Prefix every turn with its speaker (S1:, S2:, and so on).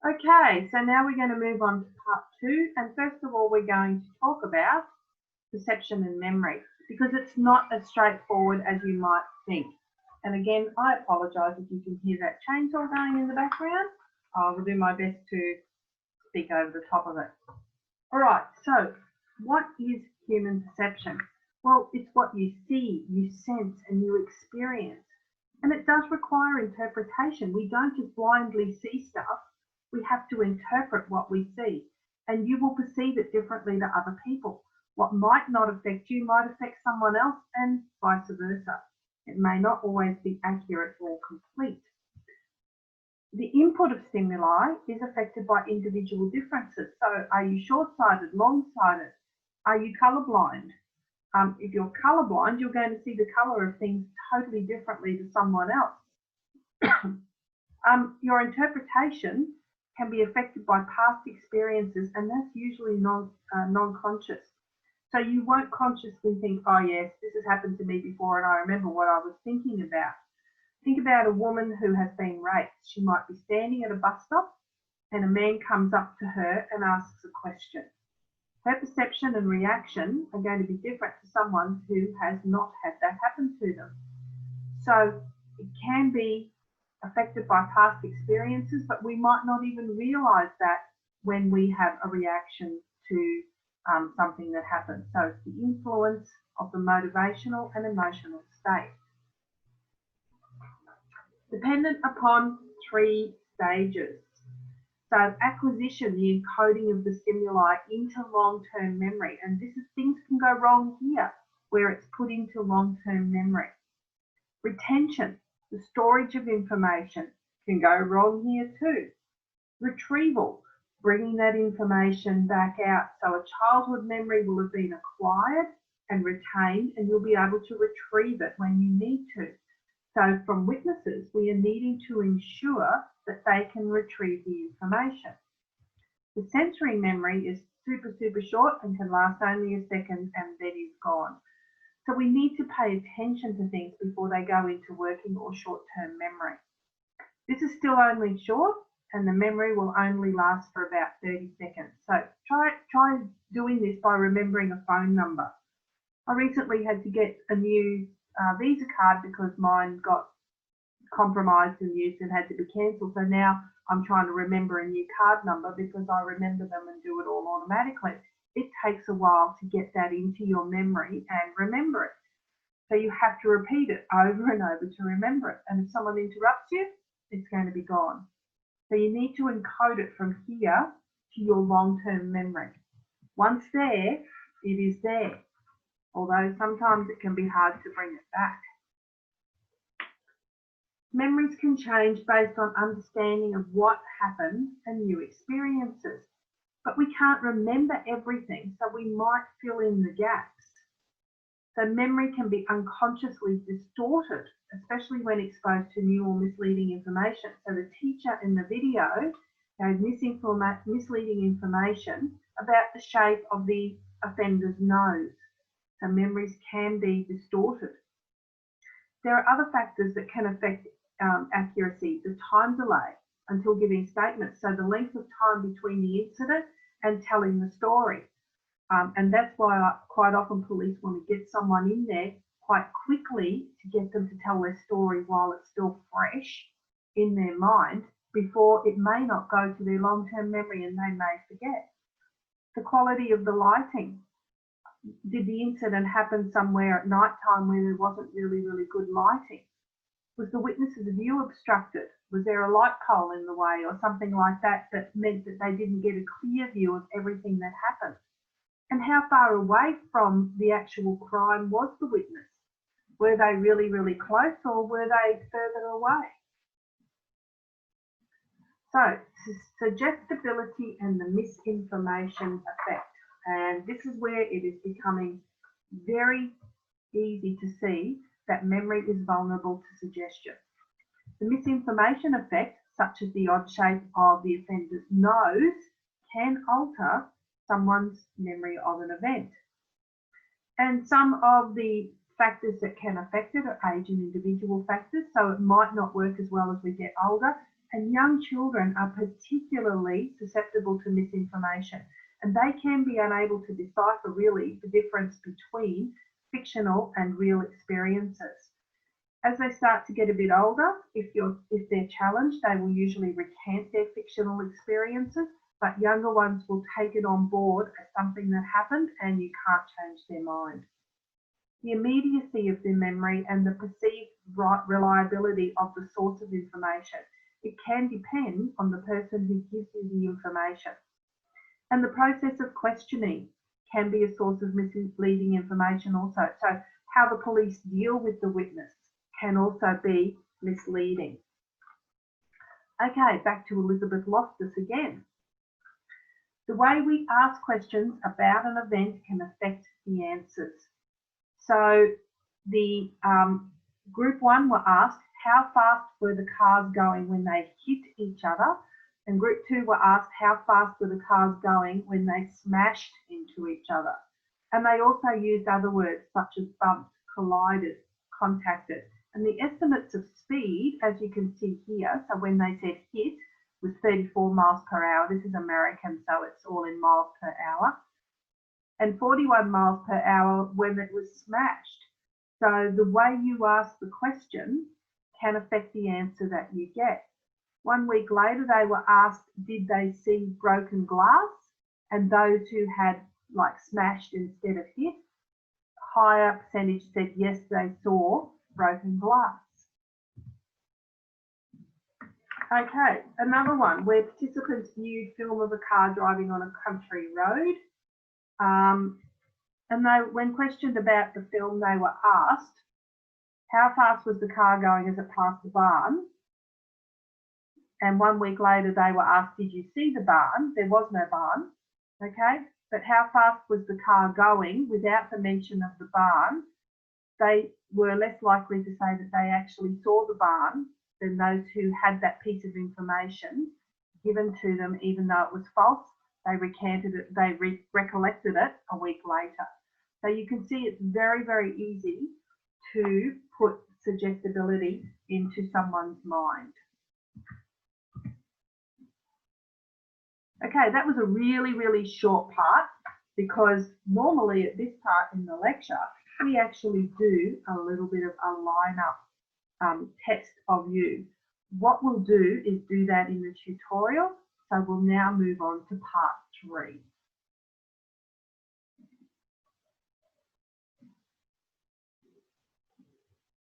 S1: Okay, so now we're going to move on to part 2, and first of all we're going to talk about perception and memory, because it's not as straightforward as you might think. And again, I apologise if you can hear that chainsaw going in the background. I will do my best to speak over the top of it. All right, so what is human perception? Well, it's what you see, you sense, and you experience. And it does require interpretation. We don't just blindly see stuff. We have to interpret what we see. And you will perceive it differently to other people. What might not affect you might affect someone else, and vice versa. It may not always be accurate or complete. The input of stimuli is affected by individual differences. So are you short-sighted, long-sighted? Are you colourblind? If you're colourblind, you're going to see the colour of things totally differently to someone else. Your interpretation can be affected by past experiences, and that's usually non-conscious. So you won't consciously think, oh yes, this has happened to me before and I remember what I was thinking about. Think about a woman who has been raped. She might be standing at a bus stop and a man comes up to her and asks a question. Her perception and reaction are going to be different to someone who has not had that happen to them. So it can be affected by past experiences, but we might not even realise that when we have a reaction to something that happens. So it's the influence of the motivational and emotional state. Dependent upon 3 stages. So acquisition, the encoding of the stimuli into long-term memory. And this is, things can go wrong here, where it's put into long-term memory. Retention, the storage of information, can go wrong here too. Retrieval, bringing that information back out. So a childhood memory will have been acquired and retained, and you'll be able to retrieve it when you need to. So from witnesses, we are needing to ensure that they can retrieve the information. The sensory memory is super short and can last only a second and then is gone. So we need to pay attention to things before they go into working or short-term memory. This is still only short, and the memory will only last for about 30 seconds. So try doing this by remembering a phone number. I recently had to get a new Visa card because mine got compromised and used and had to be cancelled. So now I'm trying to remember a new card number because I remember them and do it all automatically. It takes a while to get that into your memory and remember it. So you have to repeat it over and over to remember it. And if someone interrupts you, it's going to be gone. So you need to encode it from here to your long-term memory. Once there, it is there. Although sometimes it can be hard to bring it back. Memories can change based on understanding of what happened and new experiences. But we can't remember everything, so we might fill in the gaps. So memory can be unconsciously distorted, especially when exposed to new or misleading information. So the teacher in the video gave misleading information about the shape of the offender's nose. So memories can be distorted. There are other factors that can affect accuracy. The time delay until giving statements, so the length of time between the incident and telling the story. And that's why quite often police want to get someone in there quite quickly to get them to tell their story while it's still fresh in their mind, before it may not go to their long-term memory and they may forget. The quality of the lighting. Did the incident happen somewhere at night time where there wasn't really good lighting? Was the witness's view obstructed? Was there a light pole in the way or something like that that meant that they didn't get a clear view of everything that happened? And how far away from the actual crime was the witness? Were they really close, or were they further away? So, suggestibility and the misinformation effect. And this is where it is becoming very easy to see that memory is vulnerable to suggestion. The misinformation effect, such as the odd shape of the offender's nose, can alter someone's memory of an event. And some of the factors that can affect it are age and individual factors, so it might not work as well as we get older. And young children are particularly susceptible to misinformation, and they can be unable to decipher really the difference between fictional and real experiences. As they start to get a bit older, if they're challenged, they will usually recant their fictional experiences, but younger ones will take it on board as something that happened and you can't change their mind. The immediacy of their memory and the perceived reliability of the source of information. It can depend on the person who gives you the information. And the process of questioning can be a source of misleading information also. So how the police deal with the witness can also be misleading. Okay, back to Elizabeth Loftus again. The way we ask questions about an event can affect the answers. So the group 1 were asked, how fast were the cars going when they hit each other? And group 2 were asked, how fast were the cars going when they smashed into each other? And they also used other words such as bumped, collided, contacted. And the estimates of speed, as you can see here, so when they said hit, was 34 miles per hour. This is American, so it's all in miles per hour. And 41 miles per hour when it was smashed. So the way you ask the question can affect the answer that you get. 1 week later, they were asked, did they see broken glass? And those who had like smashed instead of hit, higher percentage said yes, they saw broken glass. Okay, another one where participants viewed film of a car driving on a country road. And when questioned about the film, they were asked, how fast was the car going as it passed the barn? And 1 week later, they were asked, did you see the barn? There was no barn, okay? But how fast was the car going without the mention of the barn? They were less likely to say that they actually saw the barn than those who had that piece of information given to them, even though it was false. They recanted it, they recollected it a week later. So you can see it's very, very easy to put suggestibility into someone's mind. Okay, that was a really, really short part because normally at this part in the lecture, we actually do a little bit of a lineup test of you. What we'll do is do that in the tutorial. So we'll now move on to part 3.